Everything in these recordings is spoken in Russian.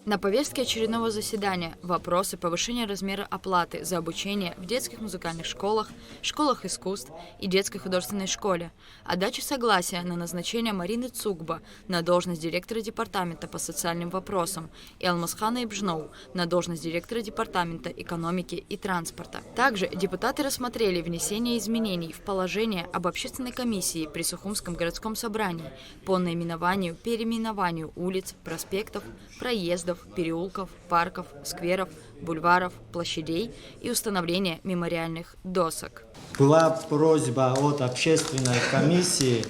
На повестке очередного заседания вопросы повышения размера оплаты за обучение в детских музыкальных школах, школах искусств и детской художественной школе, а дача согласия на назначение Марины Цугба на должность директора департамента по социальным вопросам и Алмазхана Ибжноу на должность директора департамента экономики и транспорта. Также депутаты рассмотрели внесение изменений в положение об общественной комиссии при Сухумском городском собрании по наименованию, переименованию улиц, проспектов, проездов, переулков, парков, скверов, бульваров, площадей и установление мемориальных досок. Была просьба от общественной комиссии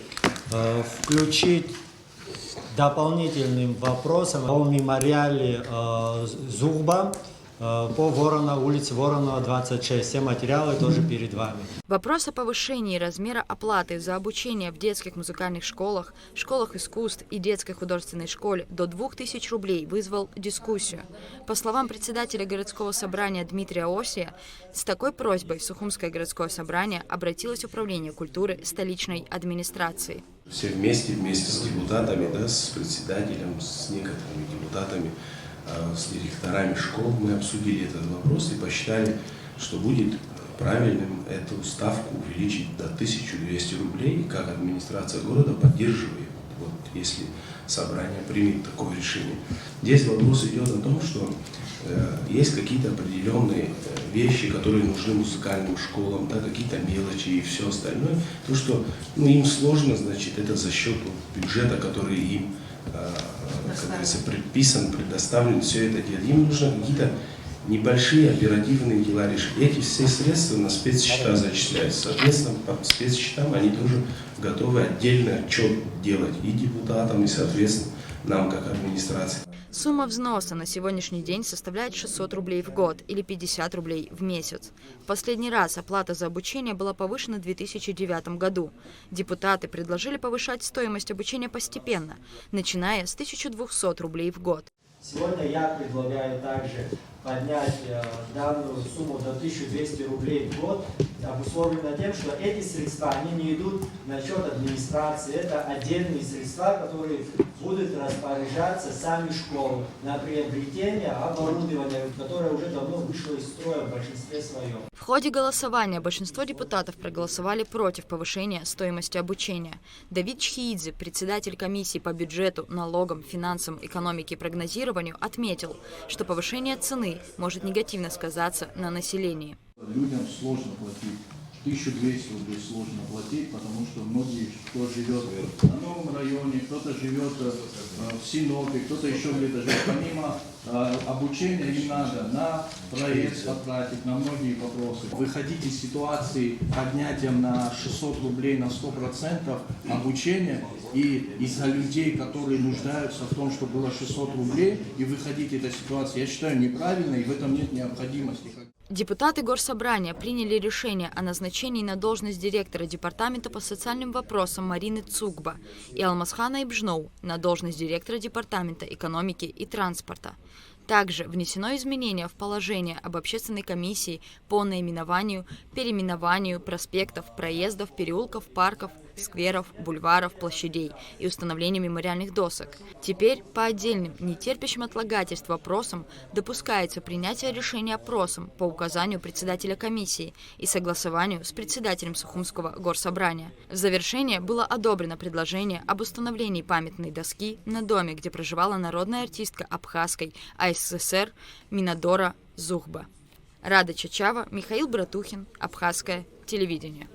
включить дополнительным вопросом о мемориале Зугба по улице Воронова, 26. Все материалы тоже перед вами. Вопрос о повышении размера оплаты за обучение в детских музыкальных школах, школах искусств и детской художественной школе до 2000 рублей вызвал дискуссию. По словам председателя городского собрания Дмитрия Осия, с такой просьбой Сухумское городское собрание обратилось в Управление культуры столичной администрации. Все вместе с депутатами, с председателем, с некоторыми депутатами, с директорами школ мы обсудили этот вопрос и посчитали, что будет правильным эту ставку увеличить до 1200 рублей, как администрация города поддерживает, если собрание примет такое решение. Здесь вопрос идет о том, что есть какие-то определенные вещи, которые нужны музыкальным школам, какие-то мелочи и все остальное. То, что им сложно, значит, это за счет бюджета, который им как говорится, предоставлен все это делать. Им нужно какие-то небольшие оперативные дела решить. Эти все средства на спецсчета зачисляются. Соответственно, по спецсчетам они тоже готовы отдельно отчет делать и депутатам, и, соответственно, нам как администрации. Сумма взноса на сегодняшний день составляет 600 рублей в год или 50 рублей в месяц. В последний раз оплата за обучение была повышена в 2009 году. Депутаты предложили повышать стоимость обучения постепенно, начиная с 1200 рублей в год. Сегодня я предлагаю также поднять данную сумму до 1200 рублей в год, обусловлено тем, что эти средства они не идут на счет администрации, это отдельные средства, которые будут распоряжаться сами школы на приобретение оборудования, которое уже давно вышло из строя в большинстве своем. В ходе голосования большинство депутатов проголосовали против повышения стоимости обучения. Давид Чхиидзе, председатель комиссии по бюджету, налогам, финансам, экономике и прогнозированию, отметил, что повышение цены может негативно сказаться на населении. Людям сложно платить. 1200 рублей сложно платить, потому что многие, кто живет на новом районе, кто-то живет в Синопе, кто-то еще где-то живет. Помимо обучения им надо на проезд потратить, на многие вопросы. Выходить из ситуации поднятием на 600 рублей на 100% обучения и из-за людей, которые нуждаются в том, чтобы было 600 рублей, и выходить из этой ситуации, я считаю неправильно, и в этом нет необходимости. Депутаты Горсобрания приняли решение о назначении на должность директора департамента по социальным вопросам Марины Цугба и Алмазхана Ибжноу на должность директора департамента экономики и транспорта. Также внесено изменение в положение об общественной комиссии по наименованию, переименованию проспектов, проездов, переулков, парков, скверов, бульваров, площадей и установлению мемориальных досок. Теперь по отдельным, не терпящим отлагательств вопросам допускается принятие решения опросом по указанию председателя комиссии и согласованию с председателем Сухумского горсобрания. В завершение было одобрено предложение об установлении памятной доски на доме, где проживала народная артистка Абхазской АССР Минадора Зугба. Рада Чачава, Михаил Братухин, Абхазское телевидение.